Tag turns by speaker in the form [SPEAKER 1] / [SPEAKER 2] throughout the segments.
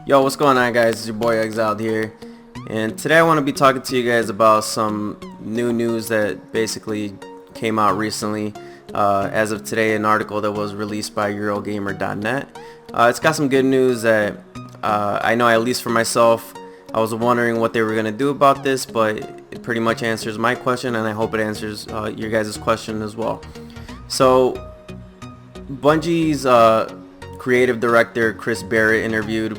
[SPEAKER 1] Yo, what's going on, guys? It's your boy Exiled here, and today I want to be talking to you guys about some new news that basically came out recently. As of today, an article that was released by Eurogamer.net. It's got some good news that I know, at least for myself, I was wondering what they were going to do about this, but it pretty much answers my question, and I hope it answers your guys' question as well. So, Bungie's creative director Chris Barrett interviewed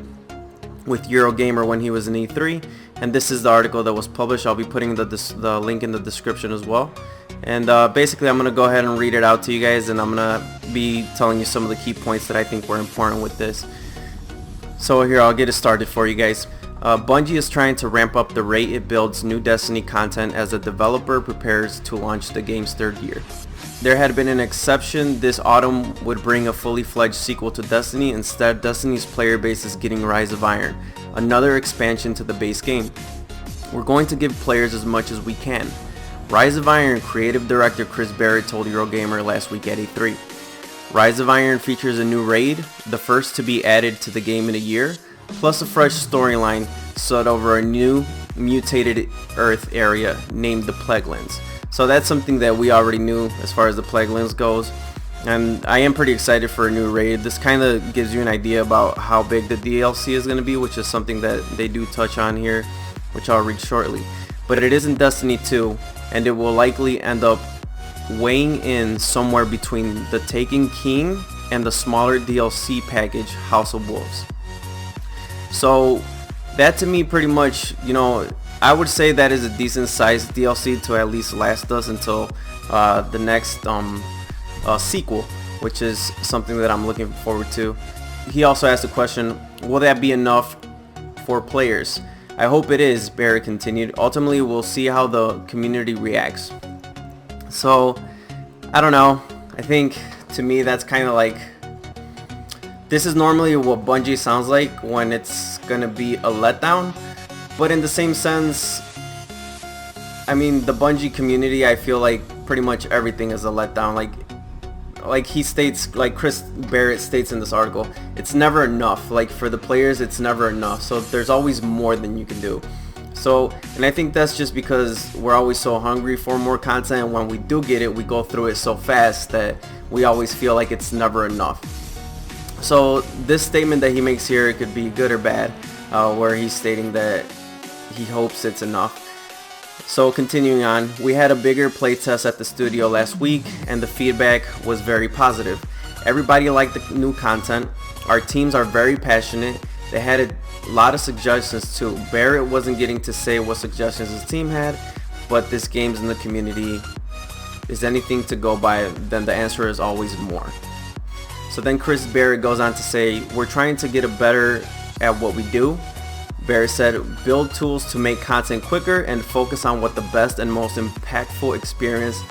[SPEAKER 1] with Eurogamer when he was in E3, and this is the article that was published. I'll be putting the link in the description as well. And basically I'm going to go ahead and read it out to you guys, and I'm going to be telling you some of the key points that I think were important with this. So here, I'll get it started for you guys. Bungie is trying to ramp up the rate it builds new Destiny content as the developer prepares to launch the game's third year. There had been an exception. This autumn would bring a fully fledged sequel to Destiny. Instead, Destiny's player base is getting Rise of Iron, another expansion to the base game. We're going to give players as much as we can. Rise of Iron creative director Chris Barrett told Eurogamer last week at E3. Rise of Iron features a new raid, the first to be added to the game in a year, plus a fresh storyline set over a new mutated Earth area named the Plaguelands. So that's something that we already knew as far as the Plaguelands goes, and I am pretty excited for a new raid. This kind of gives you an idea about how big the DLC is going to be, which is something that they do touch on here, which I'll read shortly. But it is in Destiny 2, and it will likely end up weighing in somewhere between the Taken King and the smaller DLC package House of Wolves. So that, to me, pretty much, I would say that is a decent sized DLC to at least last us until the next sequel, which is something that I'm looking forward to. He also asked the question, will that be enough for players? I hope it is, Barrett continued. Ultimately, we'll see how the community reacts. So, I don't know. I think, to me, that's kind of like, this is normally what Bungie sounds like when it's gonna be a letdown. But in the same sense, I mean, the Bungie community, I feel like pretty much everything is a letdown. Like he states, like Chris Barrett states in this article, it's never enough. Like, for the players, it's never enough. So there's always more than you can do. So, and I think that's just because we're always so hungry for more content, and when we do get it, we go through it so fast that we always feel like it's never enough. So this statement that he makes here, it could be good or bad, where he's stating that he hopes it's enough. So continuing on, we had a bigger playtest at the studio last week, and the feedback was very positive. Everybody liked the new content. Our teams are very passionate. They had a lot of suggestions too. Barrett wasn't getting to say what suggestions his team had, but this game's in the community is anything to go by, then the answer is always more. So then Chris Barrett goes on to say, we're trying to get better at what we do. Barrett said, build tools to make content quicker and focus on what the best and most impactful experience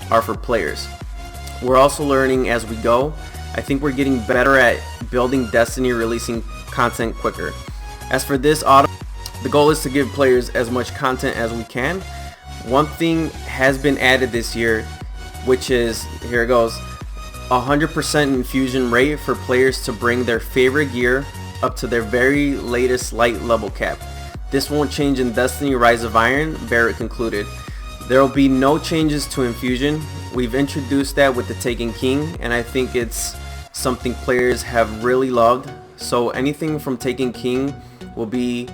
[SPEAKER 1] are for players. We're also learning as we go. I think we're getting better at building Destiny, releasing content quicker. As for this autumn, the goal is to give players as much content as we can. One thing has been added this year, which is, here it goes, 100% infusion rate for players to bring their favorite gear up to their very latest light level cap. This won't change in Destiny Rise of Iron, Barrett concluded. There will be no changes to infusion. We've introduced that with the Taken King, and I think it's something players have really loved. So anything from Taken King will be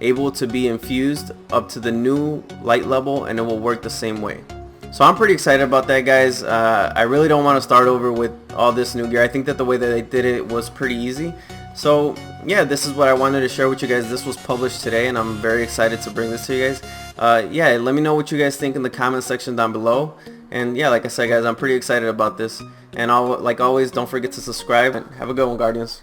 [SPEAKER 1] able to be infused up to the new light level, and it will work the same way. So I'm pretty excited about that, guys. I really don't want to start over with all this new gear. I think that the way that they did it was pretty easy. So yeah, this is what I wanted to share with you guys. This was published today, and I'm very excited to bring this to you guys. Yeah, let me know what you guys think in the comment section down below. And yeah, like I said, guys, I'm pretty excited about this. And like always, don't forget to subscribe. Have a good one, Guardians.